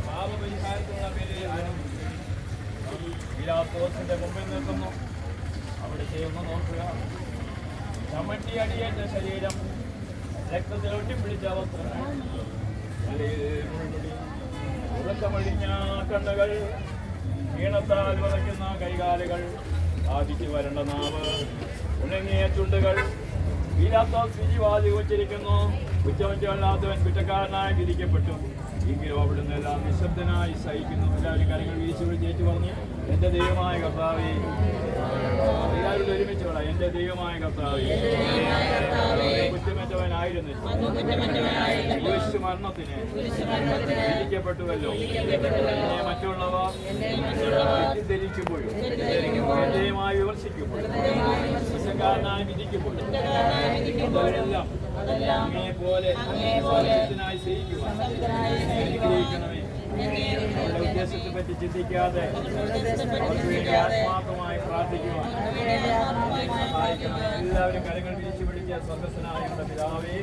പാപപരിഹാരത്തിനുള്ള പേരിൽ ആരും പീലാത്തോസിന്റെ മുമ്പിൽ നിൽക്കുന്നു. അവിടെ ചെയ്യുന്നു നോക്കുക. ചമ്മട്ടി അടിയേറ്റ ശരീരം, രക്തത്തിൽ ഒട്ടിപ്പിടിച്ച വസ്ത്രങ്ങൾ, ഉറക്കമഴിഞ്ഞ കണ്ണുകൾ, ഈണത്താൽ വിറയ്ക്കുന്ന കൈകാലുകൾ, ആദിക്ക് വരണ്ട നാവ്, ഉണങ്ങിയ ചുണ്ടുകൾ. പീലാത്തോസ് വിധിവാദി ഉച്ചരിക്കുന്നു. കുറ്റമറ്റല്ലാത്തവൻ കുറ്റക്കാരനായി വിധിക്കപ്പെട്ടു. എങ്കിലും അവിടുന്ന് എല്ലാം നിശബ്ദനായി സഹിക്കുന്നു. എല്ലാവരും കരങ്ങൾ വീശി വിളിച്ചേറ്റ് പറഞ്ഞു, എന്റെ ദൈവമായ കർത്താവേ. എല്ലാവരും ഒരുമിച്ച് പറയാം, എന്റെ ദൈവമായ കർത്താവേ. കുറ്റമറ്റവനായിരുന്നു യേശു മരണത്തിന് വിധിക്കപ്പെട്ടുവല്ലോ. എന്നെ മറ്റുള്ളവ തെറ്റിദ്ധരിക്കുമ്പോഴും ദൈവമായി വിമർശിക്കുമ്പോഴും കുറ്റക്കാരനായി വിധിക്കുമ്പോഴും അതെല്ലാം പോലെ സഹിക്കുവാൻ അനുഗ്രഹിക്കണമേ. അവരുടെ ഉദ്ദേശത്തെ പറ്റി ചിന്തിക്കാതെ അവർക്ക് വേണ്ടി ആത്മാർത്ഥമായി പ്രാർത്ഥിക്കുവാൻ സഹായിക്കണം. എല്ലാവരും കരങ്ങൾ വിരിച്ചു പിടിക്കുക. സ്വർഗ്ഗസ്ഥനായ നമ്മുടെ പിതാവേ,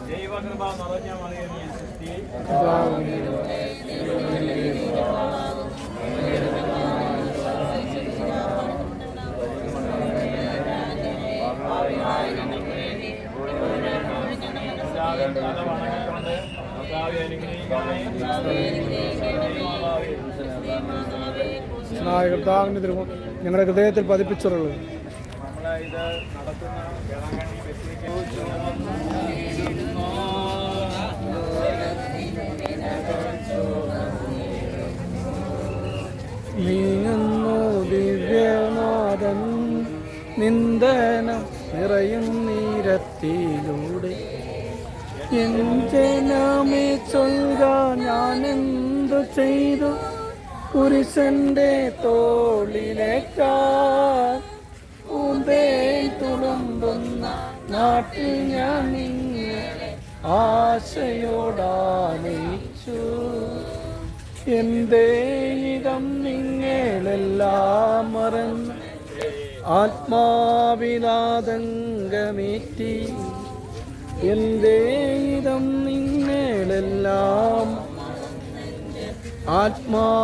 ദൈവകൃപ നിറഞ്ഞ മറിയമേ, സൃഷ്ടി തല വണങ്ങിക്കൊണ്ട് കർത്താവിന്റെ ഞങ്ങളുടെ ഹൃദയത്തിൽ പതിപ്പിച്ചുള്ളത്. നമ്മളെ ഇത് നടത്തുന്ന നീങ്ങുന്നു ദിവ്യനാഥൻ നിന്ദനം നിറയും നീരത്തിലൂടെ. എൻ ജനമേ ചൊൽക, ഞാനെന്തു ചെയ്തു പുരുഷന്റെ തോളിലേക്കാൾ തുളുമ്പുന്ന നാട്ടിൽ ഞാൻ നിങ്ങളെ ആശയോടാനയിച്ചു. എന്തേ ഇതം നിങ്ങളെല്ലാം മറന്ന് ആത്മാവിലാതങ്കമേറ്റി. എന്തേ ഇതം നിങ്ങളെല്ലാം ആത്മാവിനാതങ്കമേറ്റി.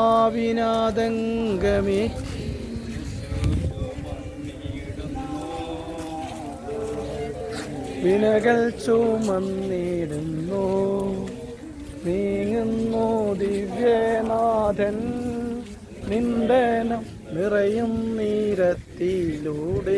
വിനകൾ ചുമന്നിടുന്നു. നീങ്ങുന്നു ദിവ്യനാഥൻ നിന്ദനം നിറയും നീരത്തിലൂടെ.